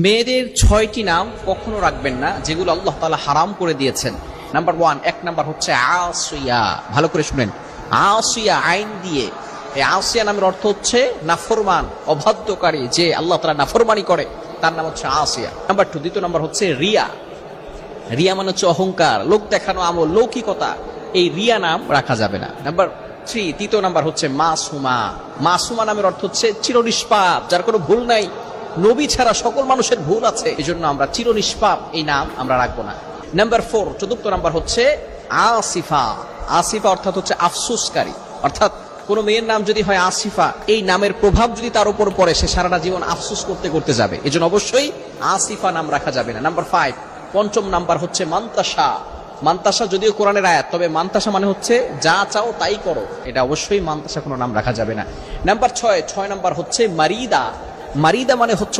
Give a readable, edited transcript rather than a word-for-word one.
মেয়েদের 6টি নাম কখনো রাখবেন না যেগুলো আল্লাহ তাআলা হারাম করে দিয়েছেন। নাম্বার 1, এক নাম্বার হচ্ছে আসিয়া। ভালো করে শুনেন, আসিয়া আইন দিয়ে। এই আসিয়া নামের অর্থ হচ্ছে নাফরমান, অবাধ্যকারী, যে আল্লাহ তাআলা নাফরমানি করে তার নাম হচ্ছে আসিয়া। নাম্বার 2, দ্বিতীয় নাম্বার হচ্ছে রিয়া। রিয়া মানে হচ্ছে অহংকার, লোক দেখানো আমল, লৌকিকতা। এই রিয়া নাম রাখা যাবে না। নাম্বার 3, তৃতীয় নাম্বার হচ্ছে মাসুমা। মাসুমা নামের অর্থ হচ্ছে চিরনিষ্পাপ, যার কোনো ভুল নাই। নবী ছাড়া সকল মানুষের ভুল আছে, এজন্য আমরা চিরনিষ্পাপ এই নাম আমরা রাখবো না। নাম্বার 4, চতুর্থ নাম্বার হচ্ছে আসিফা। আসিফা অর্থাৎ হচ্ছে আফসোসকারী। অর্থাৎ কোন মেয়ের নাম যদি হয় আসিফা, এই নামের প্রভাব যদি তার উপর পড়ে, সে সারাটা জীবন আফসোস করতে করতে যাবে। এজন্য অবশ্যই আসিফা নাম রাখা যাবে না। নাম্বার 5, পঞ্চম নাম্বার হচ্ছে মান্তাসা। মান্তাসা যদিও কোরআনের আয়াত, তবে মান্তাসা মানে হচ্ছে যা চাও তাই করো, এটা অবশ্যই মান্তাসা কোনো নাম রাখা যাবে না। নাম্বার 6 নাম্বার হচ্ছে মারিদা। মারিদা মানে হচ্ছে